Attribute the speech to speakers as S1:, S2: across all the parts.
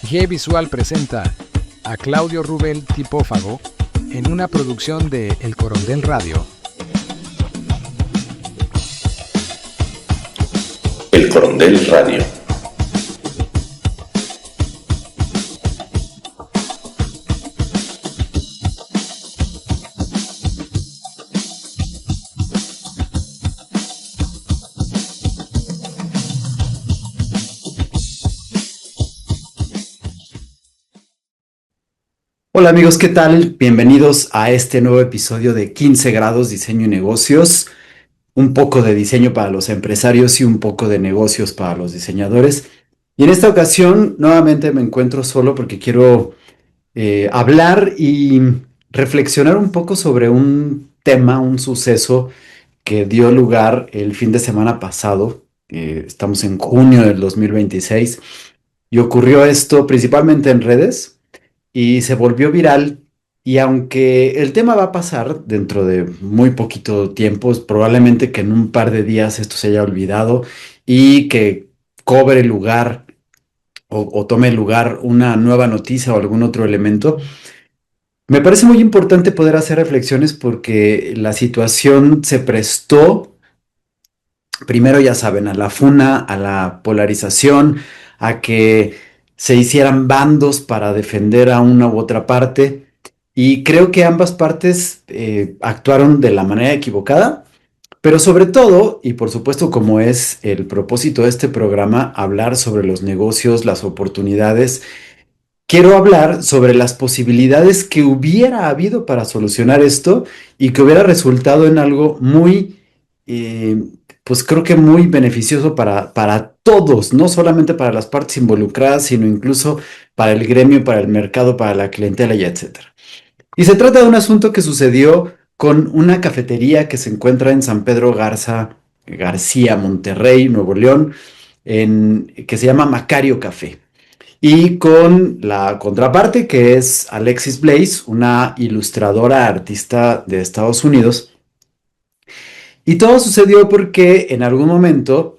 S1: G Visual presenta a Claudio Rubel Tipófago en una producción de El Corondel Radio.
S2: El Corondel Radio.
S3: Hola amigos, ¿qué tal? Bienvenidos a este nuevo episodio de 15 grados Diseño y Negocios. Un poco de diseño para los empresarios y un poco de negocios para los diseñadores. Y en esta ocasión nuevamente me encuentro solo porque quiero hablar y reflexionar un poco sobre un tema, un suceso que dio lugar el fin de semana pasado. Estamos en junio del 2026 y ocurrió esto principalmente en redes y se volvió viral. Y aunque el tema va a pasar dentro de muy poquito tiempo, es probablemente que en un par de días esto se haya olvidado y que cobre lugar o tome lugar una nueva noticia o algún otro elemento. Me parece muy importante poder hacer reflexiones porque la situación se prestó, primero ya saben, a la funa, a la polarización, a que se hicieran bandos para defender a una u otra parte. Y creo que ambas partes actuaron de la manera equivocada, pero sobre todo, y por supuesto como es el propósito de este programa, hablar sobre los negocios, las oportunidades. Quiero hablar sobre las posibilidades que hubiera habido para solucionar esto y que hubiera resultado en algo muy, eh, pues creo que muy beneficioso para todos, no solamente para las partes involucradas, sino incluso para el gremio, para el mercado, para la clientela y etcétera. Y se trata de un asunto que sucedió con una cafetería que se encuentra en San Pedro García, Monterrey, Nuevo León, que se llama Macario Café. Y con la contraparte que es Alexis Blaze, una ilustradora artista de Estados Unidos. Y todo sucedió porque en algún momento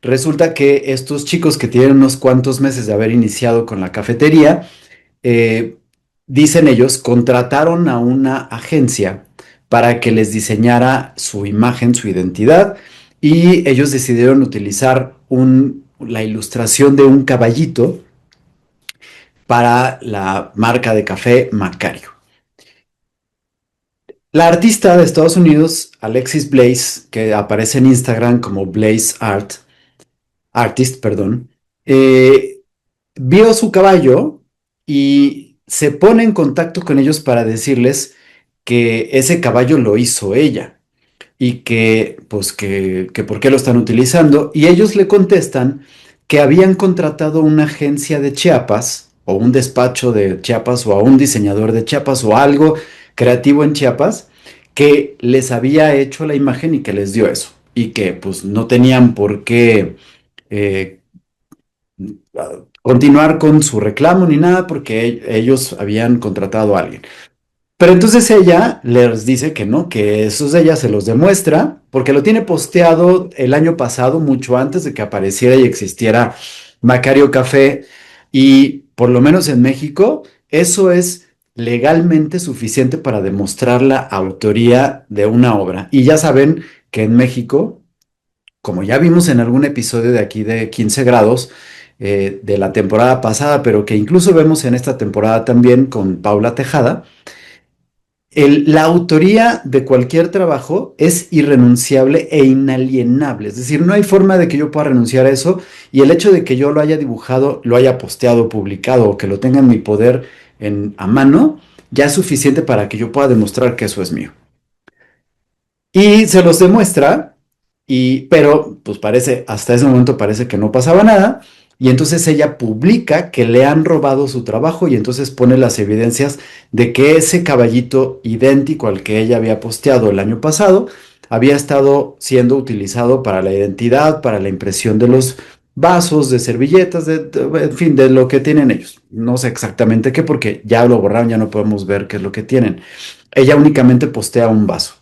S3: resulta que estos chicos que tienen unos cuantos meses de haber iniciado con la cafetería, eh, dicen ellos, contrataron a una agencia para que les diseñara su imagen, su identidad, y ellos decidieron utilizar la ilustración de un caballito para la marca de café Macario. La artista de Estados Unidos, Alexis Blaze, que aparece en Instagram como Artist, perdón, eh, vio su caballo y se pone en contacto con ellos para decirles que ese caballo lo hizo ella y que, pues, que por qué lo están utilizando. Y ellos le contestan que habían contratado una agencia de Chiapas o un despacho de Chiapas o a un diseñador de Chiapas o algo creativo en Chiapas que les había hecho la imagen y que les dio eso. Y que pues no tenían por qué eh, continuar con su reclamo ni nada porque ellos habían contratado a alguien. Pero entonces ella les dice que no, que eso de ella se los demuestra, porque lo tiene posteado el año pasado, mucho antes de que apareciera y existiera Macario Café, y por lo menos en México, eso es legalmente suficiente para demostrar la autoría de una obra. Y ya saben que en México, como ya vimos en algún episodio de aquí de 15 grados, de la temporada pasada, pero que incluso vemos en esta temporada también con Paula Tejada, la autoría de cualquier trabajo es irrenunciable e inalienable. Es decir, no hay forma de que yo pueda renunciar a eso y el hecho de que yo lo haya dibujado, lo haya posteado, publicado o que lo tenga en mi poder a mano, ya es suficiente para que yo pueda demostrar que eso es mío. Y se los demuestra, pero pues hasta ese momento parece que no pasaba nada. Y entonces ella publica que le han robado su trabajo y entonces pone las evidencias de que ese caballito idéntico al que ella había posteado el año pasado había estado siendo utilizado para la identidad, para la impresión de los vasos, de servilletas, en fin, de lo que tienen ellos. No sé exactamente qué, porque ya lo borraron, ya no podemos ver qué es lo que tienen. Ella únicamente postea un vaso.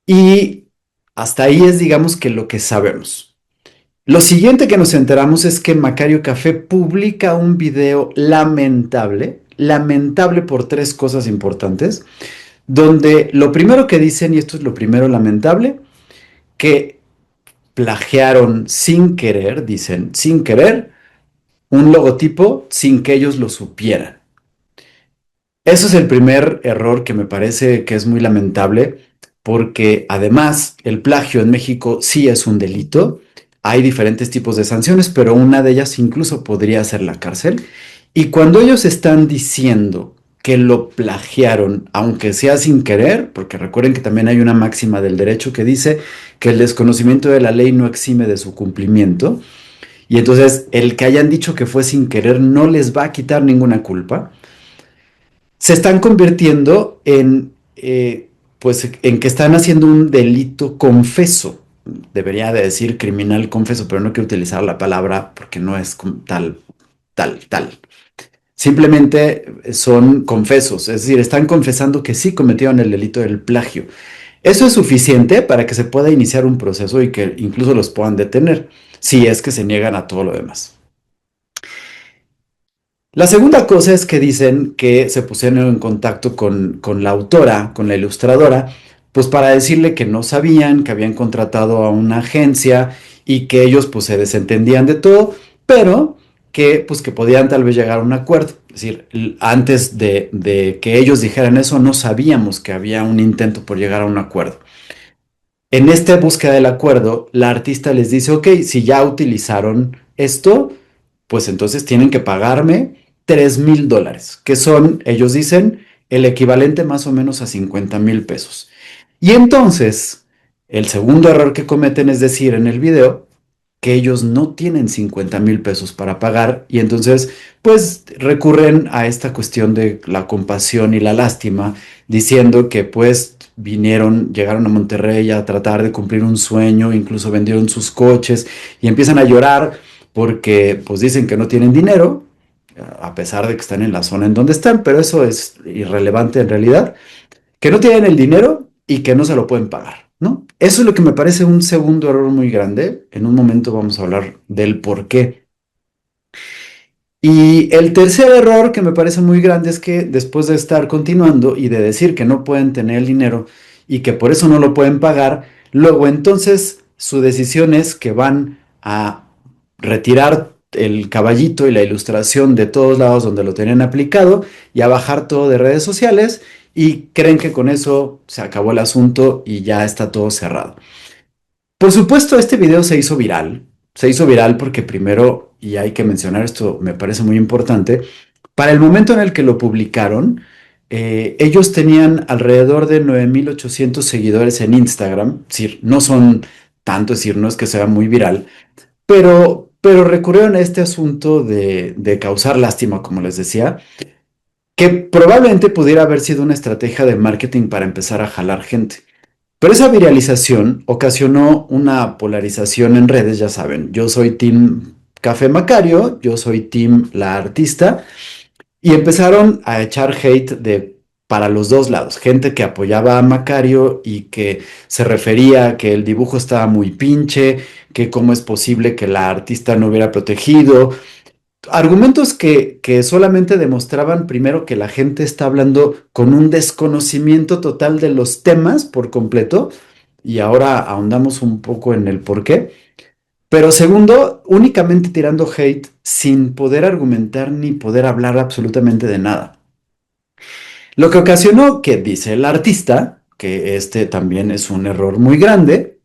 S3: Y hasta ahí es, digamos, que lo que sabemos. Lo siguiente que nos enteramos es que Macario Café publica un video lamentable, lamentable por tres cosas importantes, donde lo primero que dicen, y esto es lo primero lamentable, que plagiaron sin querer, dicen, sin querer, un logotipo sin que ellos lo supieran. Eso es el primer error que me parece que es muy lamentable, porque además el plagio en México sí es un delito. Hay diferentes tipos de sanciones, pero una de ellas incluso podría ser la cárcel. Y cuando ellos están diciendo que lo plagiaron, aunque sea sin querer, porque recuerden que también hay una máxima del derecho que dice que el desconocimiento de la ley no exime de su cumplimiento, y entonces el que hayan dicho que fue sin querer no les va a quitar ninguna culpa, se están convirtiendo pues, en que están haciendo un delito confeso. Debería de decir criminal confeso, pero no quiero utilizar la palabra porque no es tal, tal, tal. Simplemente son confesos, es decir, están confesando que sí cometieron el delito del plagio. Eso es suficiente para que se pueda iniciar un proceso y que incluso los puedan detener, si es que se niegan a todo lo demás. La segunda cosa es que dicen que se pusieron en contacto con la autora, con la ilustradora, pues para decirle que no sabían, que habían contratado a una agencia y que ellos pues se desentendían de todo, pero que pues que podían tal vez llegar a un acuerdo. Es decir, antes de que ellos dijeran eso, no sabíamos que había un intento por llegar a un acuerdo. En esta búsqueda del acuerdo, la artista les dice, ok, si ya utilizaron esto, pues entonces tienen que pagarme $3,000, que son, ellos dicen, el equivalente más o menos a 50,000 pesos. Y entonces, el segundo error que cometen es decir en el video que ellos no tienen 50,000 pesos para pagar y entonces pues recurren a esta cuestión de la compasión y la lástima, diciendo que pues llegaron a Monterrey a tratar de cumplir un sueño, incluso vendieron sus coches y empiezan a llorar porque pues dicen que no tienen dinero, a pesar de que están en la zona en donde están, pero eso es irrelevante en realidad, que no tienen el dinero y que no se lo pueden pagar, ¿no? Eso es lo que me parece un segundo error muy grande. En un momento vamos a hablar del por qué. Y el tercer error que me parece muy grande es que después de estar continuando y de decir que no pueden tener el dinero y que por eso no lo pueden pagar, luego entonces su decisión es que van a retirar el caballito y la ilustración de todos lados donde lo tenían aplicado y a bajar todo de redes sociales y creen que con eso se acabó el asunto y ya está todo cerrado. Por supuesto, este video se hizo viral. Se hizo viral porque primero, y hay que mencionar esto, me parece muy importante, para el momento en el que lo publicaron, ellos tenían alrededor de 9,800 seguidores en Instagram. Es decir, no son tanto, es decir, no es que sea muy viral, pero recurrieron a este asunto de causar lástima, como les decía, que probablemente pudiera haber sido una estrategia de marketing para empezar a jalar gente. Pero esa viralización ocasionó una polarización en redes, ya saben, yo soy Team Café Macario, yo soy Team La Artista, y empezaron a echar hate para los dos lados, gente que apoyaba a Macario y que se refería a que el dibujo estaba muy pinche, que cómo es posible que la artista no hubiera protegido. Argumentos que solamente demostraban primero que la gente está hablando con un desconocimiento total de los temas por completo, y ahora ahondamos un poco en el por qué. Pero segundo, únicamente tirando hate sin poder argumentar ni poder hablar absolutamente de nada. Lo que ocasionó que, dice el artista, que este también es un error muy grande,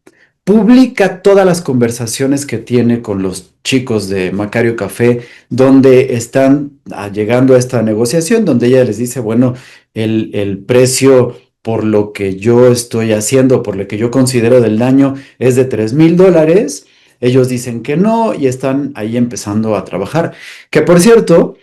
S3: publica todas las conversaciones que tiene con los chicos de Macario Café, donde están llegando a esta negociación, donde ella les dice, bueno, el precio por lo que yo estoy haciendo, por lo que yo considero del daño, es de $3,000. Ellos dicen que no y están ahí empezando a trabajar. Que por cierto,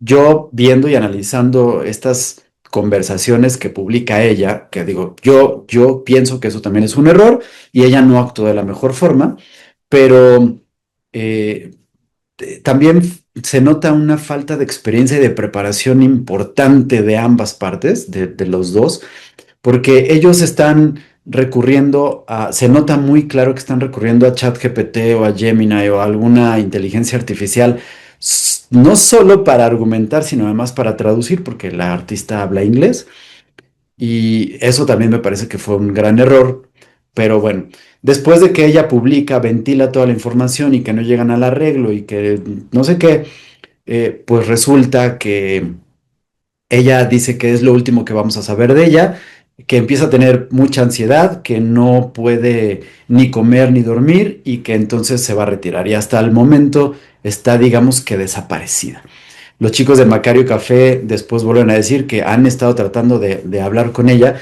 S3: yo viendo y analizando estas conversaciones que publica ella, que digo, yo pienso que eso también es un error y ella no actuó de la mejor forma, pero eh, también se nota una falta de experiencia y de preparación importante de ambas partes, de los dos, porque ellos están se nota muy claro que están recurriendo a ChatGPT o a Gemini o a alguna inteligencia artificial, no solo para argumentar, sino además para traducir, porque la artista habla inglés. Y eso también me parece que fue un gran error. Pero bueno, después de que ella publica, ventila toda la información y que no llegan al arreglo y que no sé qué, pues resulta que ella dice que es lo último que vamos a saber de ella, que empieza a tener mucha ansiedad, que no puede ni comer ni dormir y que entonces se va a retirar. Y hasta el momento está, digamos que desaparecida. Los chicos de Macario Café después vuelven a decir que han estado tratando de hablar con ella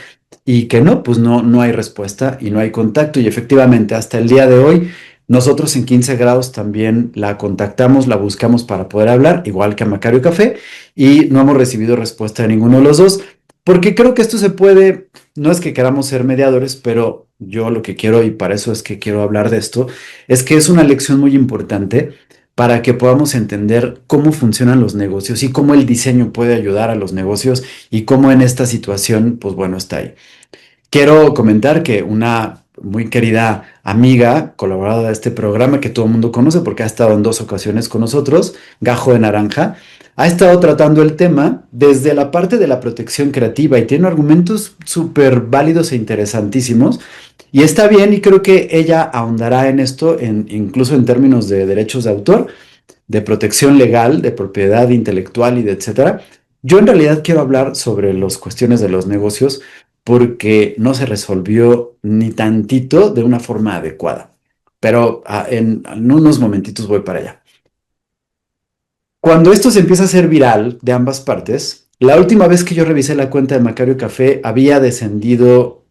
S3: y que no, pues no hay respuesta y no hay contacto. Y efectivamente, hasta el día de hoy, nosotros en 15 grados también la contactamos, la buscamos para poder hablar, igual que a Macario Café, y no hemos recibido respuesta de ninguno de los dos, porque creo que esto se puede, no es que queramos ser mediadores, pero yo lo que quiero, y para eso es que quiero hablar de esto, es que es una lección muy importante para que podamos entender cómo funcionan los negocios y cómo el diseño puede ayudar a los negocios y cómo en esta situación, pues bueno, está ahí. Quiero comentar que una muy querida amiga, colaboradora de este programa que todo el mundo conoce porque ha estado en 2 ocasiones con nosotros, Gajo de Naranja, ha estado tratando el tema desde la parte de la protección creativa y tiene argumentos súper válidos e interesantísimos. Y está bien, y creo que ella ahondará en esto, incluso en términos de derechos de autor, de protección legal, de propiedad intelectual y de etcétera. Yo en realidad quiero hablar sobre las cuestiones de los negocios porque no se resolvió ni tantito de una forma adecuada. Pero en unos momentitos voy para allá. Cuando esto se empieza a hacer viral de ambas partes, la última vez que yo revisé la cuenta de Macario Café había descendido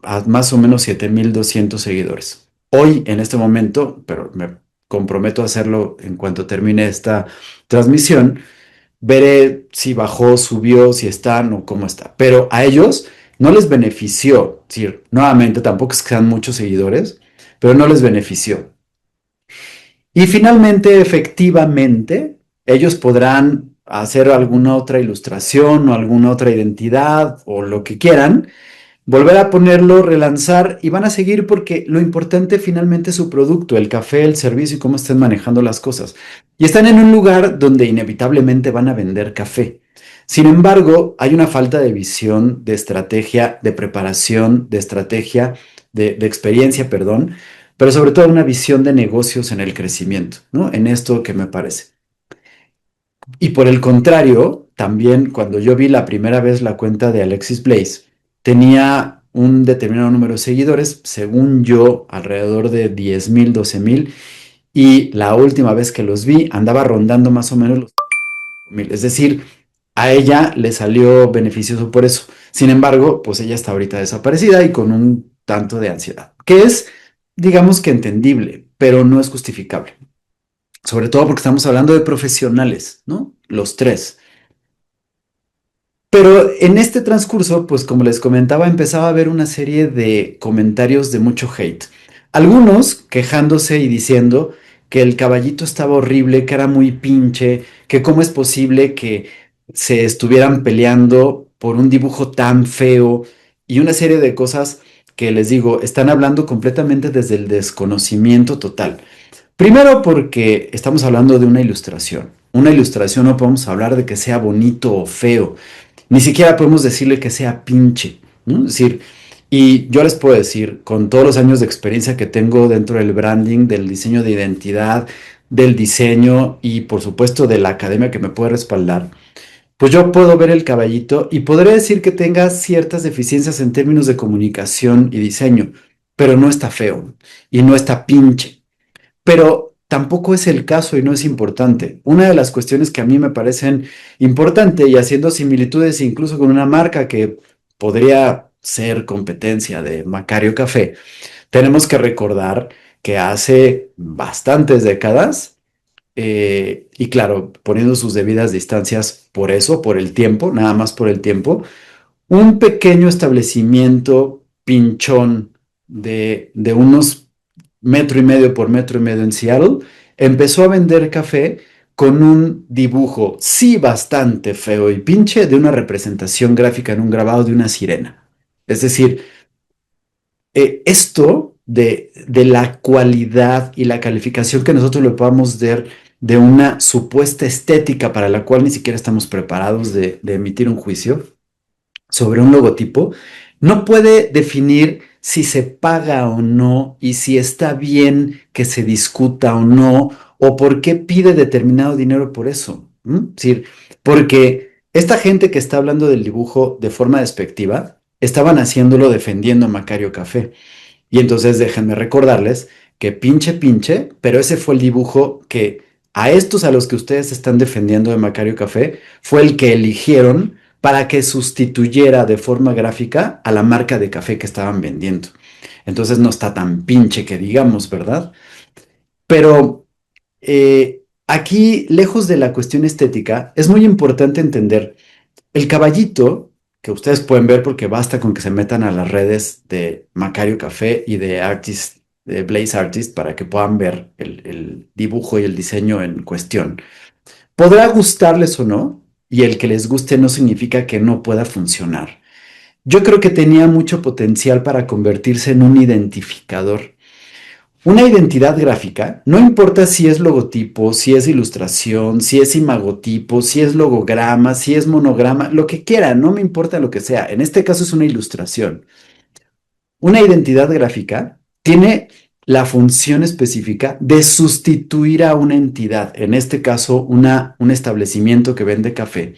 S3: a más o menos 7,200 seguidores. Hoy, en este momento, pero me comprometo a hacerlo en cuanto termine esta transmisión, veré si bajó, subió, si están o cómo está. Pero a ellos no les benefició, es decir, nuevamente tampoco es que sean muchos seguidores, pero no les benefició. Y finalmente, efectivamente, ellos podrán hacer alguna otra ilustración o alguna otra identidad o lo que quieran, volver a ponerlo, relanzar y van a seguir porque lo importante finalmente es su producto, el café, el servicio y cómo estén manejando las cosas. Y están en un lugar donde inevitablemente van a vender café. Sin embargo, hay una falta de visión, de estrategia, de preparación, de estrategia, de experiencia, perdón, pero sobre todo una visión de negocios en el crecimiento, ¿no? En esto que me parece. Y por el contrario, también cuando yo vi la primera vez la cuenta de Alexis Blaze, tenía un determinado número de seguidores, según yo, alrededor de 10,000, 12,000, y la última vez que los vi andaba rondando más o menos los 1,000. Es decir, a ella le salió beneficioso por eso. Sin embargo, pues ella está ahorita desaparecida y con un tanto de ansiedad, que es, digamos que entendible, pero no es justificable. Sobre todo porque estamos hablando de profesionales, ¿no? Los tres. Pero en este transcurso, pues como les comentaba, empezaba a haber una serie de comentarios de mucho hate. Algunos quejándose y diciendo que el caballito estaba horrible, que era muy pinche, que cómo es posible que se estuvieran peleando por un dibujo tan feo y una serie de cosas que les digo, están hablando completamente desde el desconocimiento total. Primero porque estamos hablando de una ilustración. Una ilustración no podemos hablar de que sea bonito o feo. Ni siquiera podemos decirle que sea pinche, ¿no? Es decir, y yo les puedo decir, con todos los años de experiencia que tengo dentro del branding, del diseño de identidad, del diseño y por supuesto de la academia que me puede respaldar, pues yo puedo ver el caballito y podré decir que tenga ciertas deficiencias en términos de comunicación y diseño, pero no está feo y no está pinche. Pero tampoco es el caso y no es importante. Una de las cuestiones que a mí me parecen importante y haciendo similitudes incluso con una marca que podría ser competencia de Macario Café, tenemos que recordar que hace bastantes décadas, y claro, poniendo sus debidas distancias por eso, por el tiempo, nada más por el tiempo, un pequeño establecimiento pinchón de unos metro y medio por metro y medio en Seattle, empezó a vender café con un dibujo, sí bastante feo y pinche, de una representación gráfica en un grabado de una sirena. Es decir, esto de la cualidad y la calificación que nosotros le podamos dar de una supuesta estética para la cual ni siquiera estamos preparados de emitir un juicio sobre un logotipo, no puede definir si se paga o no y si está bien que se discuta o no, o por qué pide determinado dinero por eso. Es decir, porque esta gente que está hablando del dibujo de forma despectiva, estaban haciéndolo defendiendo a Macario Café. Y entonces déjenme recordarles que pinche, pero ese fue el dibujo que a estos a los que ustedes están defendiendo de Macario Café fue el que eligieron para que sustituyera de forma gráfica a la marca de café que estaban vendiendo. Entonces no está tan pinche que digamos, ¿verdad? Pero aquí, lejos de la cuestión estética, es muy importante entender el caballito que ustedes pueden ver porque basta con que se metan a las redes de Macario Café y de Artist, de Blaze Artist para que puedan ver el dibujo y el diseño en cuestión. Podrá gustarles o no, y el que les guste no significa que no pueda funcionar. Yo creo que tenía mucho potencial para convertirse en un identificador. Una identidad gráfica, no importa si es logotipo, si es ilustración, si es imagotipo, si es logograma, si es monograma, lo que quiera, no me importa lo que sea. En este caso es una ilustración. Una identidad gráfica tiene la función específica de sustituir a una entidad, en este caso un establecimiento que vende café,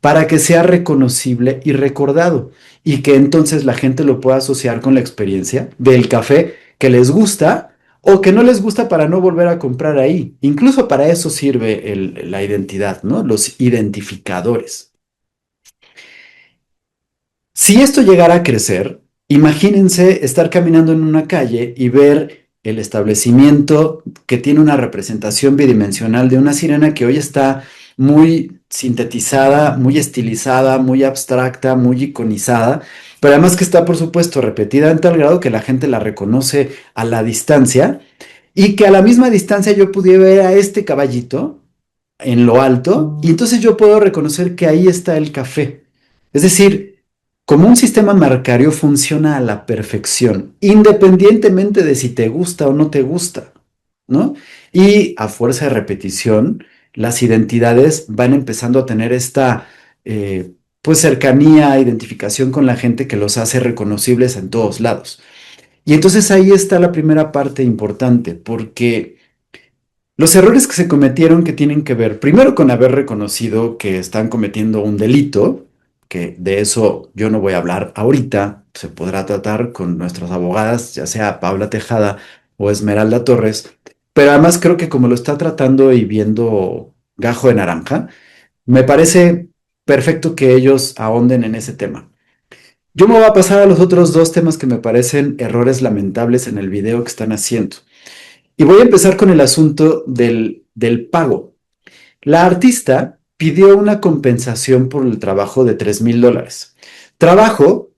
S3: para que sea reconocible y recordado y que entonces la gente lo pueda asociar con la experiencia del café que les gusta o que no les gusta para no volver a comprar ahí. Incluso para eso sirve la identidad, ¿no? Los identificadores. Si esto llegara a crecer, imagínense estar caminando en una calle y ver el establecimiento que tiene una representación bidimensional de una sirena que hoy está muy sintetizada, muy estilizada, muy abstracta, muy iconizada, pero además que está, por supuesto, repetida en tal grado que la gente la reconoce a la distancia y que a la misma distancia yo pudiera ver a este caballito en lo alto y entonces yo puedo reconocer que ahí está el café. Es decir, como un sistema marcario funciona a la perfección, independientemente de si te gusta o no te gusta, ¿no? Y a fuerza de repetición, las identidades van empezando a tener esta, pues, cercanía, identificación con la gente que los hace reconocibles en todos lados. Y entonces ahí está la primera parte importante, porque los errores que se cometieron que tienen que ver primero con haber reconocido que están cometiendo un delito, que de eso yo no voy a hablar ahorita, se podrá tratar con nuestras abogadas, ya sea Paula Tejada o Esmeralda Torres, pero además creo que como lo está tratando y viendo Gajo de Naranja, me parece perfecto que ellos ahonden en ese tema. Yo me voy a pasar a los otros dos temas que me parecen errores lamentables en el video que están haciendo. Y voy a empezar con el asunto del pago. La artista pidió una compensación por el trabajo de $3,000. Trabajo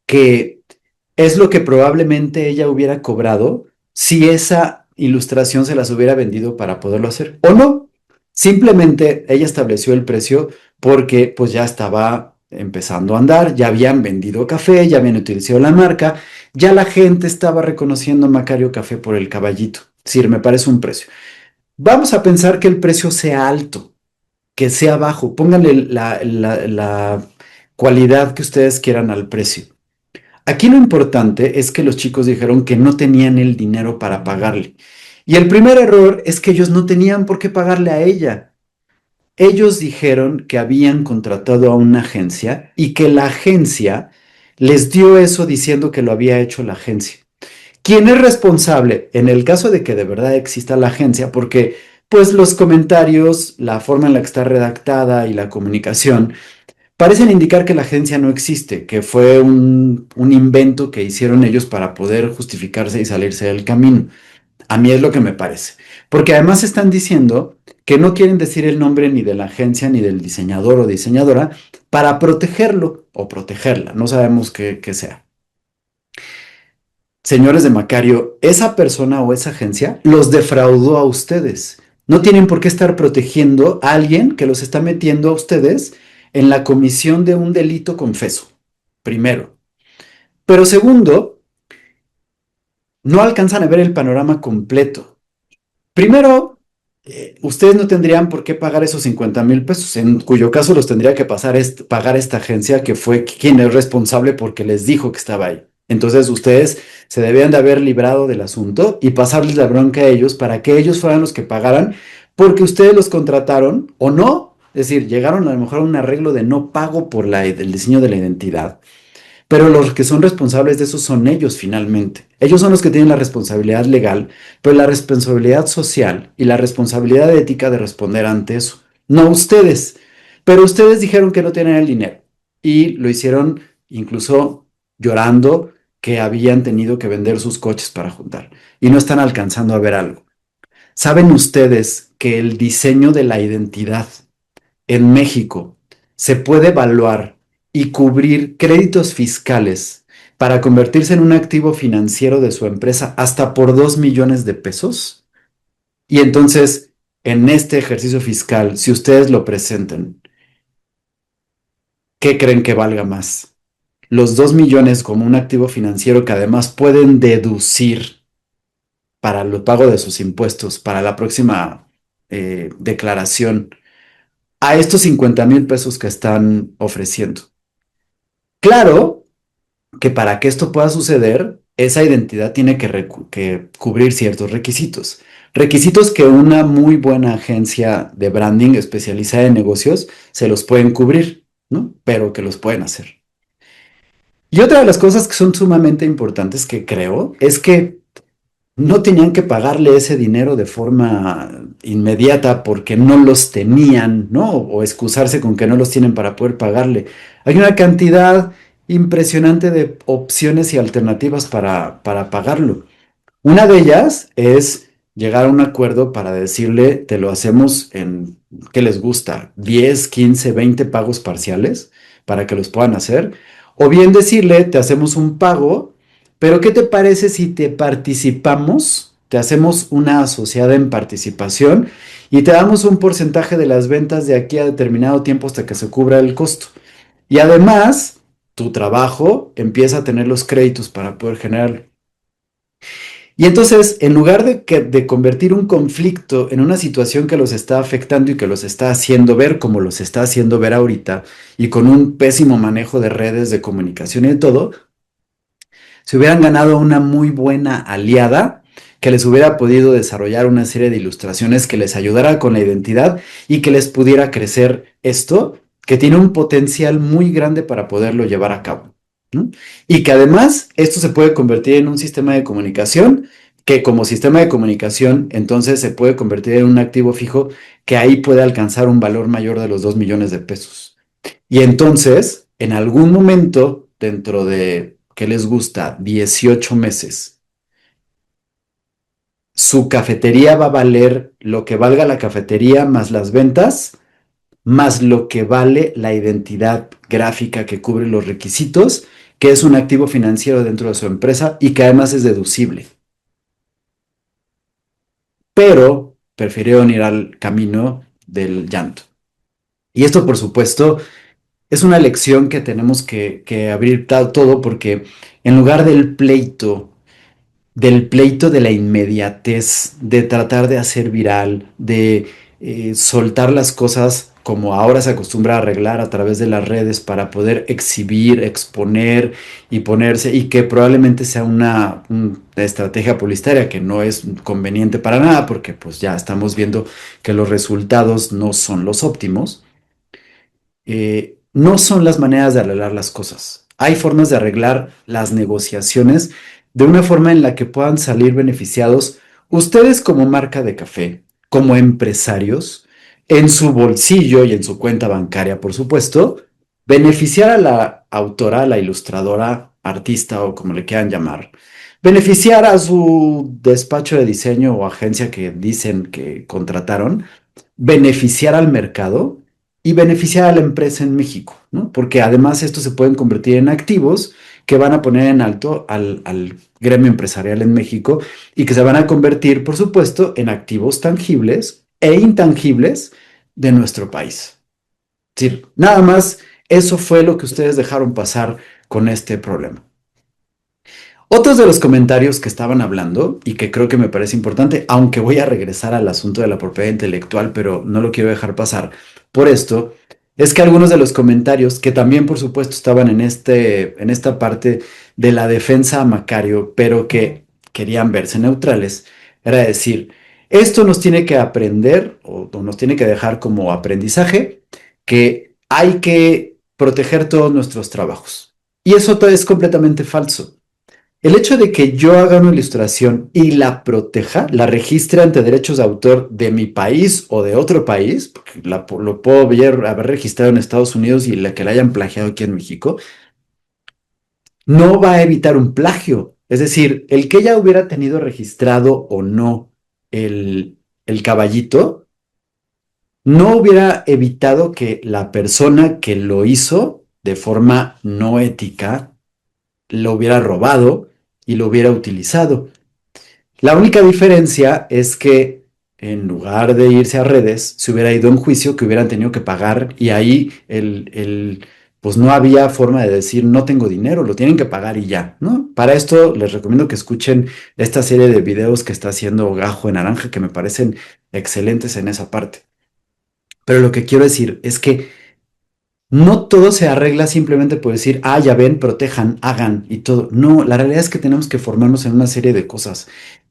S3: que es lo que probablemente ella hubiera cobrado si esa ilustración se las hubiera vendido para poderlo hacer. O no, simplemente ella estableció el precio porque pues ya estaba empezando a andar, ya habían vendido café, ya habían utilizado la marca, ya la gente estaba reconociendo a Macario Café por el caballito. Es decir, me parece un precio. Vamos a pensar que el precio sea alto, que sea bajo. Pónganle la cualidad que ustedes quieran al precio. Aquí lo importante es que los chicos dijeron que no tenían el dinero para pagarle. Y el primer error es que ellos no tenían por qué pagarle a ella. Ellos dijeron que habían contratado a una agencia y que la agencia les dio eso diciendo que lo había hecho la agencia. ¿Quién es responsable en el caso de que de verdad exista la agencia? Porque pues los comentarios, la forma en la que está redactada y la comunicación parecen indicar que la agencia no existe, que fue un invento que hicieron ellos para poder justificarse y salirse del camino. A mí es lo que me parece. Porque además están diciendo que no quieren decir el nombre ni de la agencia ni del diseñador o diseñadora para protegerlo o protegerla. No sabemos qué sea. Señores de Macario, esa persona o esa agencia los defraudó a ustedes. No tienen por qué estar protegiendo a alguien que los está metiendo a ustedes en la comisión de un delito confeso. Primero. Pero segundo, no alcanzan a ver el panorama completo. Primero, ustedes no tendrían por qué pagar esos 50,000 pesos, en cuyo caso los tendría que pagar esta agencia que fue quien es responsable porque les dijo que estaba ahí. Entonces ustedes se debían de haber librado del asunto y pasarles la bronca a ellos para que ellos fueran los que pagaran porque ustedes los contrataron o no. Es decir, llegaron a lo mejor a un arreglo de no pago por el diseño de la identidad. Pero los que son responsables de eso son ellos finalmente. Ellos son los que tienen la responsabilidad legal, pero la responsabilidad social y la responsabilidad ética de responder ante eso. No ustedes. Pero ustedes dijeron que no tenían el dinero y lo hicieron incluso llorando que habían tenido que vender sus coches para juntar y no están alcanzando a ver algo. ¿Saben ustedes que el diseño de la identidad en México se puede evaluar y cubrir créditos fiscales para convertirse en un activo financiero de su empresa hasta por 2 millones de pesos? Y entonces, en este ejercicio fiscal, si ustedes lo presentan, ¿qué creen que valga más? Los 2 millones como un activo financiero que además pueden deducir para el pago de sus impuestos, para la próxima declaración, a estos 50,000 pesos que están ofreciendo. Claro que para que esto pueda suceder, esa identidad tiene que cubrir ciertos requisitos. Requisitos que una muy buena agencia de branding especializada en negocios se los pueden cubrir, ¿no? Pero que los pueden hacer. Y otra de las cosas que son sumamente importantes que creo es que no tenían que pagarle ese dinero de forma inmediata porque no los tenían, ¿no? O excusarse con que no los tienen para poder pagarle. Hay una cantidad impresionante de opciones y alternativas para pagarlo. Una de ellas es llegar a un acuerdo para decirle, te lo hacemos en, ¿qué les gusta? 10, 15, 20 pagos parciales para que los puedan hacer. O bien decirle, te hacemos un pago, pero ¿qué te parece si te participamos? Te hacemos una asociada en participación y te damos un porcentaje de las ventas de aquí a determinado tiempo hasta que se cubra el costo. Y además, tu trabajo empieza a tener los créditos para poder generarlo. Y entonces, en lugar de convertir un conflicto en una situación que los está afectando y que los está haciendo ver como los está haciendo ver ahorita, y con un pésimo manejo de redes de comunicación y de todo, se hubieran ganado una muy buena aliada que les hubiera podido desarrollar una serie de ilustraciones que les ayudara con la identidad y que les pudiera crecer esto, que tiene un potencial muy grande para poderlo llevar a cabo, ¿no? Y que además esto se puede convertir en un sistema de comunicación que como sistema de comunicación entonces se puede convertir en un activo fijo que ahí puede alcanzar un valor mayor de los 2 millones de pesos. Y entonces, en algún momento, dentro de, ¿qué les gusta? 18 meses, su cafetería va a valer lo que valga la cafetería más las ventas, más lo que vale la identidad gráfica que cubre los requisitos, que es un activo financiero dentro de su empresa y que además es deducible. Pero prefirieron ir al camino del llanto. Y esto, por supuesto, es una lección que tenemos que abrir todo porque en lugar del pleito de la inmediatez, de tratar de hacer viral, de soltar las cosas como ahora se acostumbra a arreglar a través de las redes para poder exhibir, exponer y ponerse, y que probablemente sea una estrategia publicitaria que no es conveniente para nada porque pues ya estamos viendo que los resultados no son los óptimos. No son las maneras de arreglar las cosas. Hay formas de arreglar las negociaciones de una forma en la que puedan salir beneficiados ustedes como marca de café, como empresarios, en su bolsillo y en su cuenta bancaria, por supuesto, beneficiar a la autora, a la ilustradora, artista o como le quieran llamar, beneficiar a su despacho de diseño o agencia que dicen que contrataron, beneficiar al mercado y beneficiar a la empresa en México, ¿no? Porque además estos se pueden convertir en activos que van a poner en alto al gremio empresarial en México y que se van a convertir, por supuesto, en activos tangibles e intangibles de nuestro país. Es decir, nada más eso fue lo que ustedes dejaron pasar con este problema. Otros de los comentarios que estaban hablando y que creo que me parece importante, aunque voy a regresar al asunto de la propiedad intelectual, pero no lo quiero dejar pasar por esto, es que algunos de los comentarios que también por supuesto estaban en esta parte de la defensa a Macario, pero que querían verse neutrales, era decir, esto nos tiene que aprender o nos tiene que dejar como aprendizaje que hay que proteger todos nuestros trabajos. Y eso todo es completamente falso. El hecho de que yo haga una ilustración y la proteja, la registre ante derechos de autor de mi país o de otro país, porque lo puedo haber registrado en Estados Unidos y la que la hayan plagiado aquí en México, no va a evitar un plagio. Es decir, el que ella hubiera tenido registrado o no el caballito, no hubiera evitado que la persona que lo hizo de forma no ética lo hubiera robado y lo hubiera utilizado. La única diferencia es que en lugar de irse a redes, se hubiera ido en juicio que hubieran tenido que pagar y ahí pues no había forma de decir no tengo dinero, lo tienen que pagar y ya, ¿no? Para esto les recomiendo que escuchen esta serie de videos que está haciendo Gajo en Naranja que me parecen excelentes en esa parte. Pero lo que quiero decir es que no todo se arregla simplemente por decir, ah, ya ven, protejan, hagan y todo. No, la realidad es que tenemos que formarnos en una serie de cosas.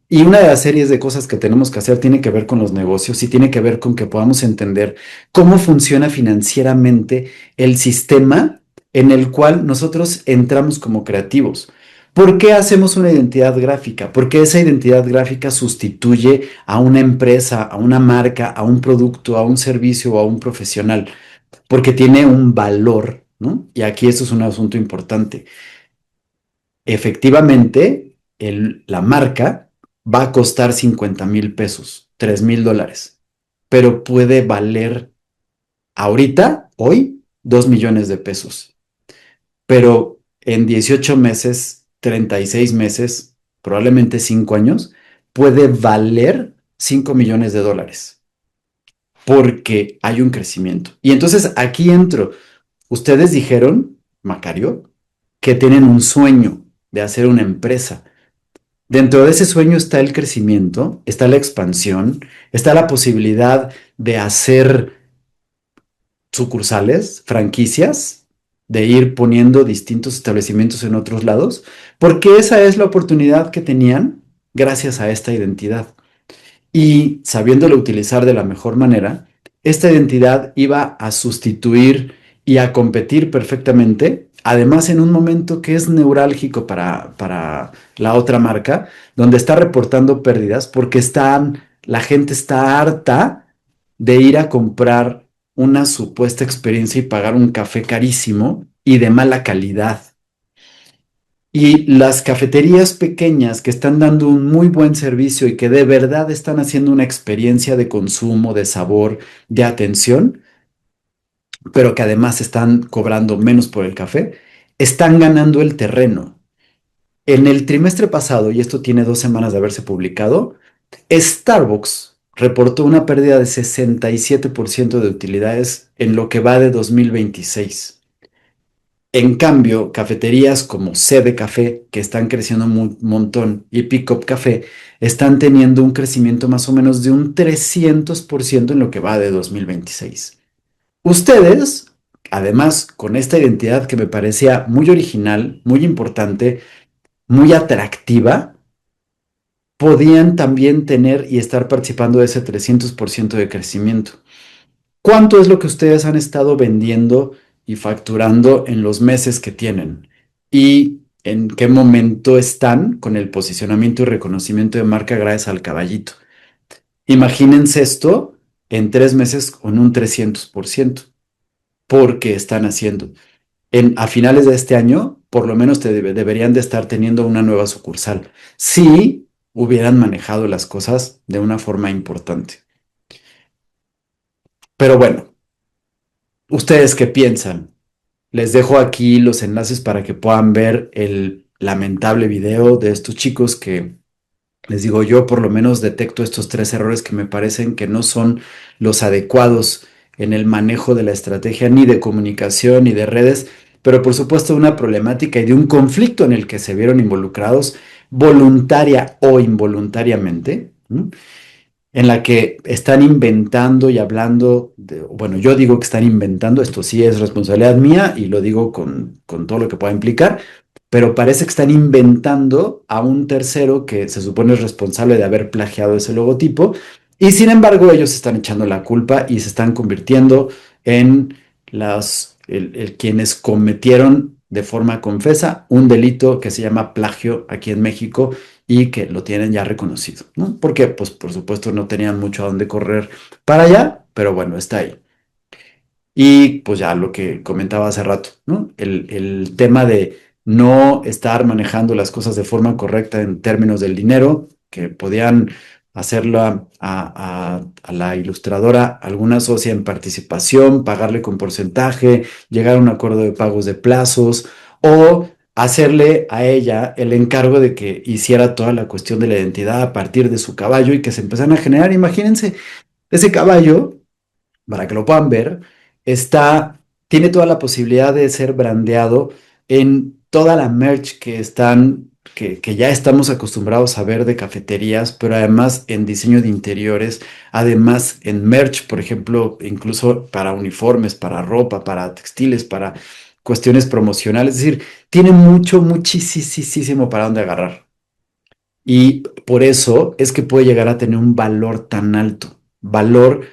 S3: Y una de las series de cosas que tenemos que hacer tiene que ver con los negocios y tiene que ver con que podamos entender cómo funciona financieramente el sistema en el cual nosotros entramos como creativos. ¿Por qué hacemos una identidad gráfica? Porque esa identidad gráfica sustituye a una empresa, a una marca, a un producto, a un servicio o a un profesional, porque tiene un valor, ¿no? Y aquí esto es un asunto importante. Efectivamente, la marca va a costar 50,000 pesos, $3,000, pero puede valer ahorita, hoy, 2 millones de pesos. Pero en 18 meses, 36 meses, probablemente 5 años, puede valer $5 millones porque hay un crecimiento. Y entonces aquí entro. Ustedes dijeron, Macario, que tienen un sueño de hacer una empresa. Dentro de ese sueño está el crecimiento, está la expansión, está la posibilidad de hacer sucursales, franquicias, de ir poniendo distintos establecimientos en otros lados, porque esa es la oportunidad que tenían gracias a esta identidad. Y sabiéndolo utilizar de la mejor manera, esta identidad iba a sustituir y a competir perfectamente, además en un momento que es neurálgico para la otra marca, donde está reportando pérdidas porque la gente está harta de ir a comprar una supuesta experiencia y pagar un café carísimo y de mala calidad. Y las cafeterías pequeñas que están dando un muy buen servicio y que de verdad están haciendo una experiencia de consumo, de sabor, de atención, pero que además están cobrando menos por el café, están ganando el terreno. En el trimestre pasado, y esto tiene 2 semanas de haberse publicado, Starbucks reportó una pérdida de 67% de utilidades en lo que va de 2026. En cambio, cafeterías como Sede Café, que están creciendo un montón, y Pickup Café, están teniendo un crecimiento más o menos de un 300% en lo que va de 2026. Ustedes, además, con esta identidad que me parecía muy original, muy importante, muy atractiva, podían también tener y estar participando de ese 300% de crecimiento. ¿Cuánto es lo que ustedes han estado vendiendo y facturando en los meses que tienen? ¿Y en qué momento están con el posicionamiento y reconocimiento de marca gracias al caballito? Imagínense esto en 3 meses con un 300%, porque están haciendo. A finales de este año, por lo menos deberían de estar teniendo una nueva sucursal, si hubieran manejado las cosas de una forma importante. Pero bueno, ¿ustedes qué piensan? Les dejo aquí los enlaces para que puedan ver el lamentable video de estos chicos que, les digo, yo por lo menos detecto estos 3 errores que me parecen que no son los adecuados en el manejo de la estrategia ni de comunicación ni de redes, pero por supuesto de una problemática y de un conflicto en el que se vieron involucrados voluntaria o involuntariamente, ¿no? En la que están inventando y hablando, bueno, yo digo que están inventando, esto sí es responsabilidad mía y lo digo con todo lo que pueda implicar, pero parece que están inventando a un tercero que se supone es responsable de haber plagiado ese logotipo y sin embargo ellos están echando la culpa y se están convirtiendo en quienes cometieron de forma confesa un delito que se llama plagio aquí en México y que lo tienen ya reconocido, ¿no? Porque, pues, por supuesto, no tenían mucho a dónde correr para allá, pero bueno, está ahí. Y pues ya lo que comentaba hace rato, ¿no? El tema de no estar manejando las cosas de forma correcta en términos del dinero, que podían hacerla a la ilustradora alguna socia en participación, pagarle con porcentaje, llegar a un acuerdo de pagos de plazos o hacerle a ella el encargo de que hiciera toda la cuestión de la identidad a partir de su caballo y que se empezaran a generar, imagínense, ese caballo para que lo puedan ver, está, tiene toda la posibilidad de ser brandeado en toda la merch que ya estamos acostumbrados a ver de cafeterías, pero además en diseño de interiores, además en merch, por ejemplo, incluso para uniformes, para ropa, para textiles, para cuestiones promocionales. Es decir, tiene muchísimo para dónde agarrar. Y por eso es que puede llegar a tener un valor tan alto, valor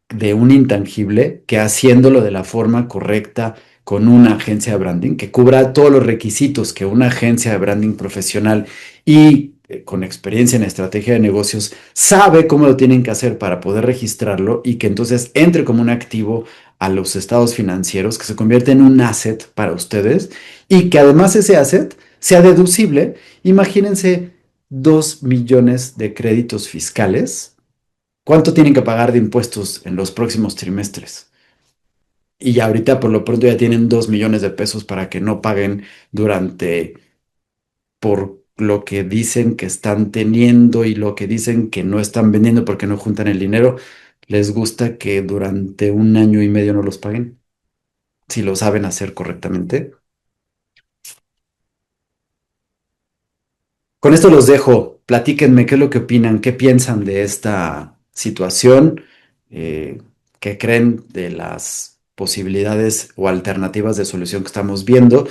S3: de un intangible que haciéndolo de la forma correcta con una agencia de branding que cubra todos los requisitos que una agencia de branding profesional y con experiencia en estrategia de negocios sabe cómo lo tienen que hacer para poder registrarlo y que entonces entre como un activo a los estados financieros, que se convierte en un asset para ustedes y que además ese asset sea deducible. Imagínense 2 millones de créditos fiscales. ¿Cuánto tienen que pagar de impuestos en los próximos trimestres? Y ya ahorita por lo pronto ya tienen 2 millones de pesos para que no paguen durante, por lo que dicen que están teniendo y lo que dicen que no están vendiendo porque no juntan el dinero. ¿Les gusta que durante un año y medio no los paguen? Si lo saben hacer correctamente. Con esto los dejo. Platíquenme qué es lo que opinan, qué piensan de esta situación, eh, qué creen de las posibilidades o alternativas de solución que estamos viendo.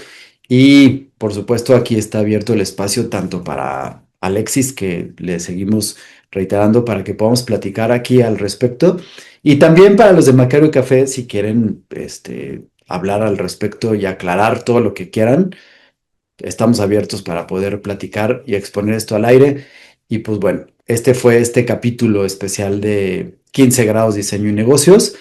S3: Y por supuesto, aquí está abierto el espacio tanto para Alexis, que le seguimos reiterando para que podamos platicar aquí al respecto, y también para los de Macario Café, si quieren hablar al respecto y aclarar todo lo que quieran. Estamos abiertos para poder platicar y exponer esto al aire. Y pues bueno, este fue este capítulo especial de 15 grados diseño y negocios.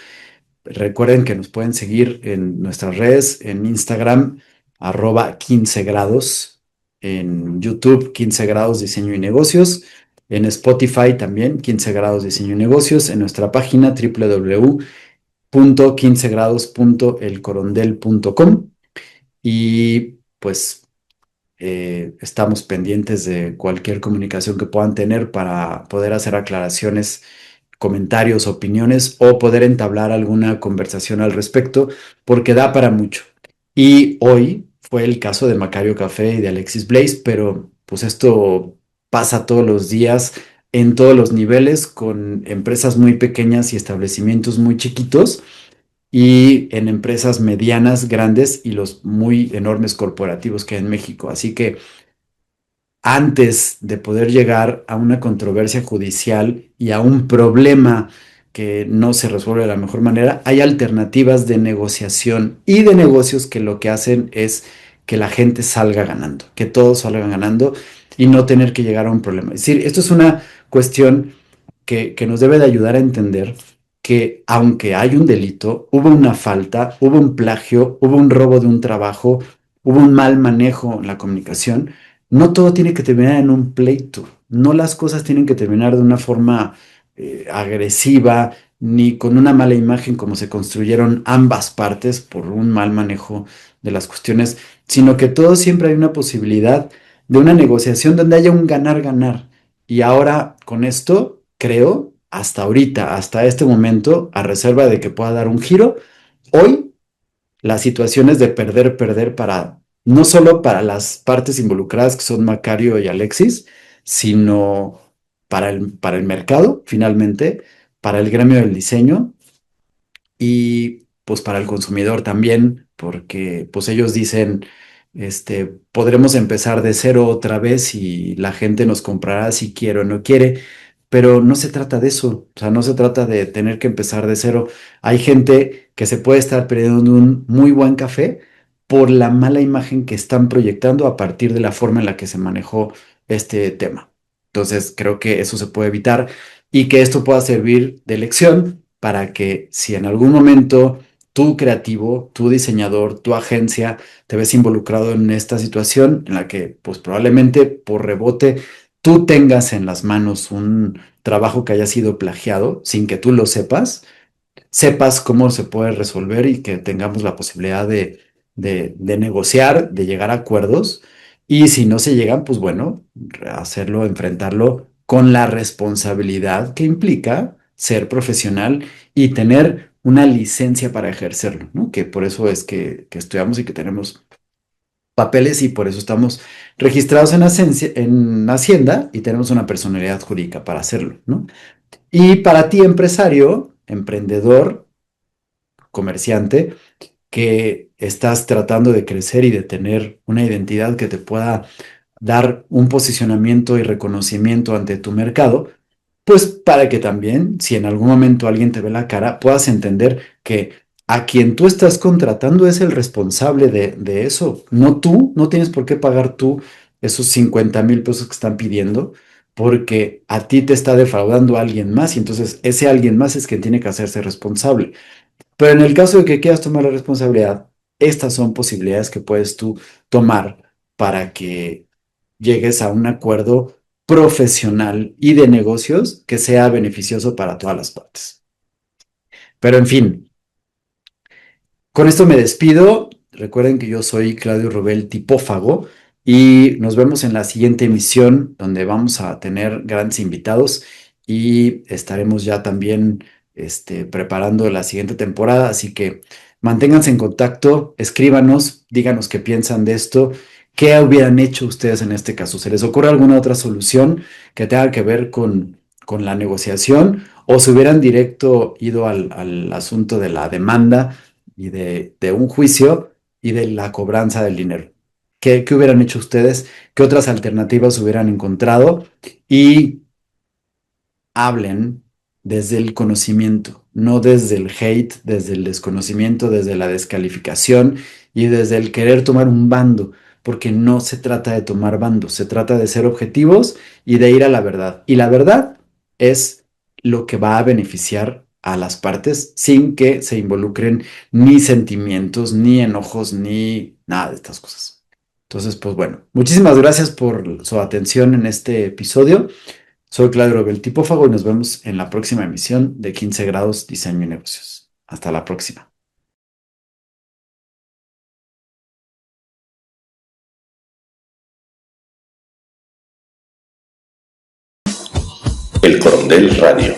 S3: Recuerden que nos pueden seguir en nuestras redes, en Instagram, @15 grados, en YouTube, 15 grados diseño y negocios, en Spotify también, 15 grados diseño y negocios, en nuestra página www.15grados.elcorondel.com. Y pues estamos pendientes de cualquier comunicación que puedan tener para poder hacer aclaraciones, comentarios, opiniones o poder entablar alguna conversación al respecto, porque da para mucho. Y hoy fue el caso de Macario Café y de Alexis Blaze, pero pues esto pasa todos los días en todos los niveles con empresas muy pequeñas y establecimientos muy chiquitos y en empresas medianas, grandes y los muy enormes corporativos que hay en México. Así que antes de poder llegar a una controversia judicial y a un problema que no se resuelve de la mejor manera, hay alternativas de negociación y de negocios que lo que hacen es que la gente salga ganando, que todos salgan ganando y no tener que llegar a un problema. Es decir, esto es una cuestión que nos debe de ayudar a entender que aunque hay un delito, hubo una falta, hubo un plagio, hubo un robo de un trabajo, hubo un mal manejo en la comunicación, no todo tiene que terminar en un pleito, no las cosas tienen que terminar de una forma agresiva ni con una mala imagen como se construyeron ambas partes por un mal manejo de las cuestiones, sino que todo siempre hay una posibilidad de una negociación donde haya un ganar-ganar. Y ahora con esto, creo, hasta ahorita, hasta este momento, a reserva de que pueda dar un giro, hoy las situaciones de perder para, no solo para las partes involucradas que son Macario y Alexis, sino para el mercado, finalmente, para el gremio del diseño y pues para el consumidor también, porque pues ellos dicen, podremos empezar de cero otra vez y la gente nos comprará si quiere o no quiere, pero no se trata de eso, o sea, no se trata de tener que empezar de cero. Hay gente que se puede estar perdiendo un muy buen café por la mala imagen que están proyectando a partir de la forma en la que se manejó este tema. Entonces, creo que eso se puede evitar y que esto pueda servir de lección para que si en algún momento tú creativo, tu diseñador, tu agencia, te ves involucrado en esta situación en la que pues probablemente por rebote tú tengas en las manos un trabajo que haya sido plagiado sin que tú lo sepas cómo se puede resolver y que tengamos la posibilidad de negociar, de llegar a acuerdos. Y si no se llegan, pues bueno, hacerlo, enfrentarlo con la responsabilidad que implica ser profesional y tener una licencia para ejercerlo, ¿no? Que por eso es que estudiamos y que tenemos papeles y por eso estamos registrados en Hacienda y tenemos una personalidad jurídica para hacerlo, ¿no? Y para ti, empresario, emprendedor, comerciante, que estás tratando de crecer y de tener una identidad que te pueda dar un posicionamiento y reconocimiento ante tu mercado, pues para que también, si en algún momento alguien te ve la cara, puedas entender que a quien tú estás contratando es el responsable de eso, no tú, no tienes por qué pagar tú esos 50,000 pesos que están pidiendo, porque a ti te está defraudando alguien más y entonces ese alguien más es quien tiene que hacerse responsable. Pero en el caso de que quieras tomar la responsabilidad, estas son posibilidades que puedes tú tomar para que llegues a un acuerdo profesional y de negocios que sea beneficioso para todas las partes. Pero en fin, con esto me despido. Recuerden que yo soy Claudio Rubel Tipófago y nos vemos en la siguiente emisión donde vamos a tener grandes invitados y estaremos ya también preparando la siguiente temporada. Así que manténganse en contacto, escríbanos, díganos qué piensan de esto, qué hubieran hecho ustedes en este caso. ¿Se les ocurre alguna otra solución que tenga que ver con la negociación o se hubieran directo ido al asunto de la demanda y de un juicio y de la cobranza del dinero? ¿Qué hubieran hecho ustedes? ¿Qué otras alternativas hubieran encontrado? Y hablen desde el conocimiento, no desde el hate, desde el desconocimiento, desde la descalificación y desde el querer tomar un bando, porque no se trata de tomar bando, se trata de ser objetivos y de ir a la verdad. Y la verdad es lo que va a beneficiar a las partes sin que se involucren ni sentimientos, ni enojos, ni nada de estas cosas. Entonces, pues bueno, muchísimas gracias por su atención en este episodio. Soy Claudio Robel Tipófago y nos vemos en la próxima emisión de 15 grados Diseño y Negocios. Hasta la próxima.
S2: El Corondel Radio.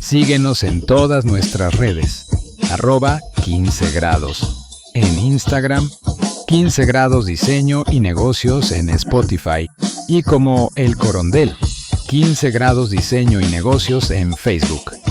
S1: Síguenos en todas nuestras redes, @15 grados. En Instagram, 15 grados Diseño y Negocios en Spotify y como El Corondel, 15 grados Diseño y Negocios en Facebook.